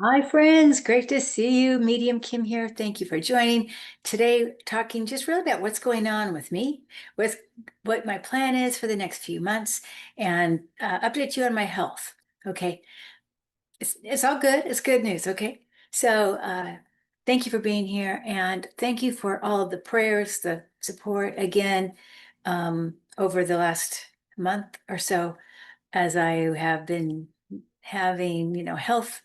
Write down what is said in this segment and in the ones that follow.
Hi, friends. Great to see you. Medium Kim here. Thank you for joining. Today, talking just really about what's going on with me, with what my plan is for the next few months, and update you on my health. Okay. It's all good. It's good news. Okay. So, thank you for being here, and thank you for all of the prayers, the support again, over the last month or so, as I have been having, health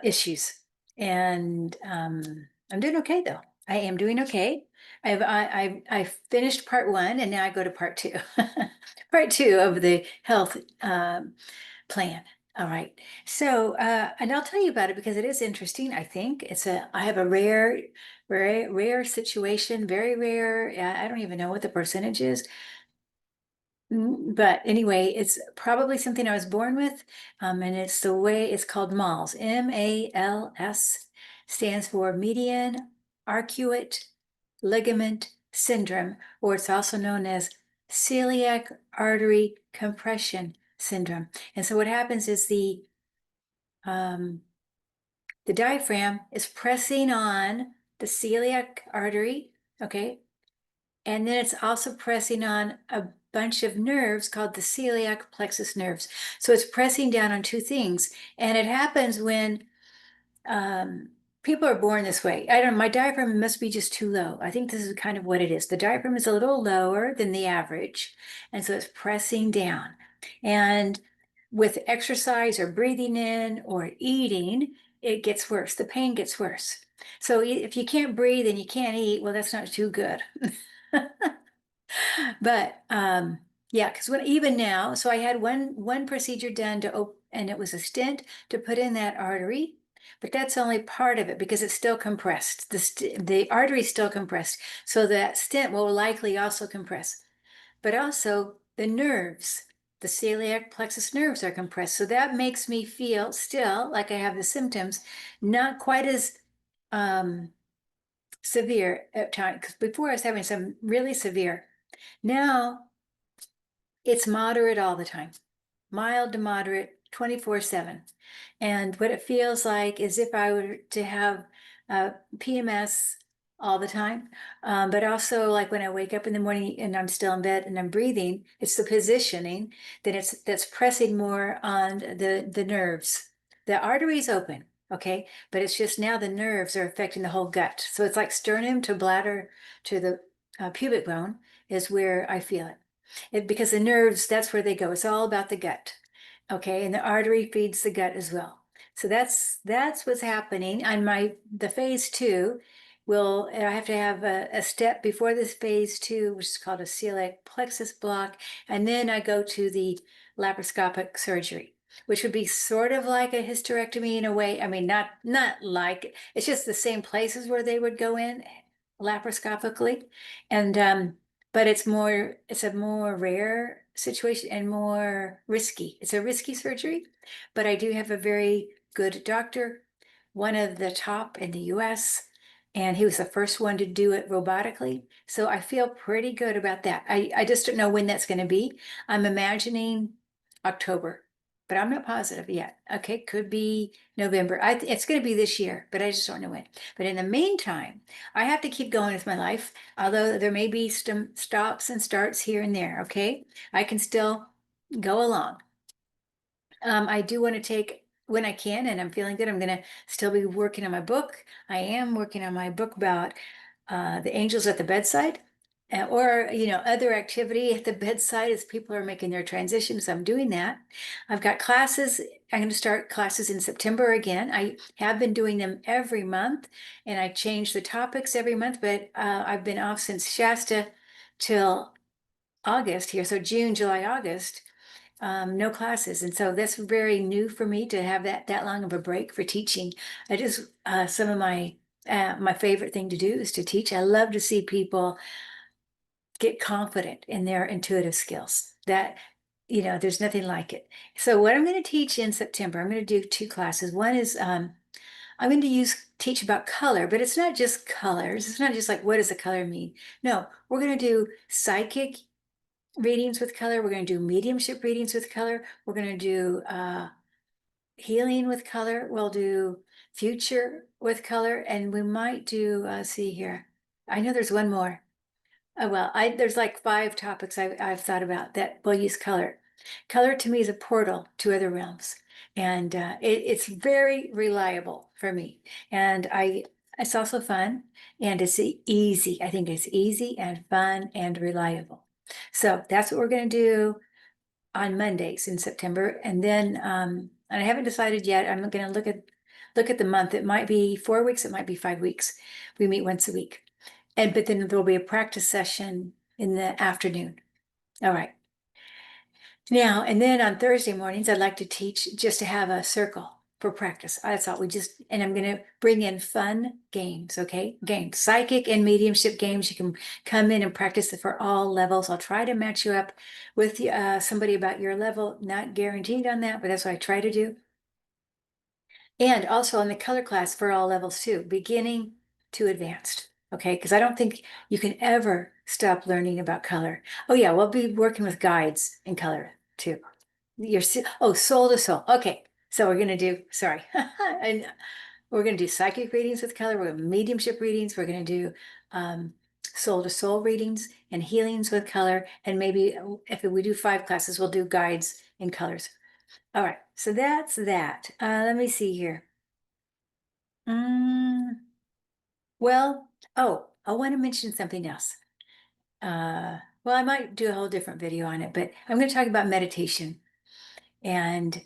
issues. And I'm doing okay though. I am doing okay. I finished part one and now I go to part two. Part two of the health plan. All right. So and I'll tell you about it because it is interesting. I have a rare situation, very rare. I don't even know what the percentage is. But anyway, it's probably something I was born with, and it's the way it's called MALS. MALS stands for median arcuate ligament syndrome, or it's also known as celiac artery compression syndrome. And so what happens is um, the diaphragm is pressing on the celiac artery, okay, and then it's also pressing on a bunch of nerves called the celiac plexus nerves. So it's pressing down on two things. And it happens when um, people are born this way. I don't know, my diaphragm must be just too low. I think this is kind of what it is. The diaphragm is a little lower than the average. And so it's pressing down. And with exercise or breathing in or eating, it gets worse. The pain gets worse. So if you can't breathe and you can't eat, well, that's not too good. But yeah, because when even now, so I had one procedure done to open, and it was a stent to put in that artery, but that's only part of it because it's still compressed. The artery is still compressed, so that stent will likely also compress. But also the nerves, the celiac plexus nerves are compressed, so that makes me feel still like I have the symptoms, not quite as um, severe at times. Because before I was having some really severe. Now it's moderate all the time, mild to moderate, 24/7. And what it feels like is if I were to have PMS all the time, but also like when I wake up in the morning and I'm still in bed and I'm breathing, it's the positioning that's pressing more on the nerves. The artery's open, okay, but it's just now the nerves are affecting the whole gut. So it's like sternum to bladder to the pubic bone is where I feel it. Because the nerves, that's where they go. It's all about the gut. Okay, and the artery feeds the gut as well. So that's what's happening. On the phase two, I have to have a step before this phase two, which is called a celiac plexus block, and then I go to the laparoscopic surgery, which would be sort of like a hysterectomy in a way. I mean, not like it's just the same places where they would go in laparoscopically, and but it's a more rare situation and more risky. It's a risky surgery, but I do have a very good doctor, one of the top in the US, and he was the first one to do it robotically. So I feel pretty good about that. I just don't know when that's going to be. I'm imagining October, but I'm not positive yet. Okay, could be November. It's going to be this year, but I just don't know when. But in the meantime, I have to keep going with my life, although there may be some stops and starts here and there. Okay, I can still go along. I do want to take when I can, and I'm feeling good. I'm going to still be working on my book. I am working on my book about the angels at the bedside, or other activity at the bedside as people are making their transitions. I'm doing that. I've got classes. I'm going to start classes in September again. I have been doing them every month, and I change the topics every month. But I've been off since Shasta till August here, so June, July, August, no classes. And so that's very new for me to have that long of a break for teaching. I just some of my favorite thing to do is to teach. I love to see people get confident in their intuitive skills. There's nothing like it. So what I'm going to teach in September, I'm going to do two classes. One is I'm going to teach about color, but it's not just colors. It's not just like what does a color mean? No, we're going to do psychic readings with color. We're going to do mediumship readings with color. We're going to do healing with color. We'll do future with color, and we might do, see here. I know there's one more. Oh, well, there's like 5 topics I've thought about that will use color. Color to me is a portal to other realms, and it's very reliable for me. And it's also fun, and it's easy. I think it's easy and fun and reliable. So that's what we're going to do on Mondays in September. And then, and I haven't decided yet. I'm going to look at the month. It might be 4 weeks. It might be 5 weeks. We meet once a week. But then there'll be a practice session in the afternoon. All right. Now, and then on Thursday mornings, I'd like to teach just to have a circle for practice. I thought and I'm going to bring in fun games, okay? Games, psychic and mediumship games. You can come in and practice it for all levels. I'll try to match you up with somebody about your level. Not guaranteed on that, but that's what I try to do. And also in the color class for all levels too, beginning to advanced. Okay, because I don't think you can ever stop learning about color. Oh yeah, we'll be working with guides in color too. Soul to soul. Okay, so we're gonna do, sorry, and we're gonna do psychic readings with color. We're gonna mediumship readings. We're gonna do soul to soul readings and healings with color. And maybe if we do 5 classes, we'll do guides in colors. All right, so that's that. Let me see here. Mm, well, I want to mention something else. Well, I might do a whole different video on it, but I'm going to talk about meditation and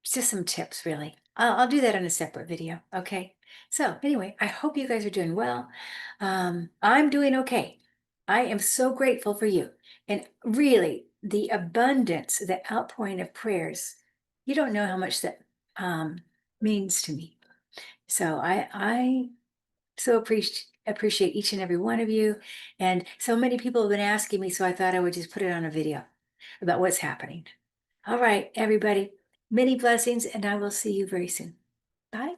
just some tips, really. I'll do that in a separate video. Okay. So anyway, I hope you guys are doing well. I'm doing okay. I am so grateful for you. And really, the abundance, the outpouring of prayers, you don't know how much that means to me. So I so appreciate each and every one of you. And so many people have been asking me, so I thought I would just put it on a video about what's happening. All right, everybody, many blessings, and I will see you very soon. Bye.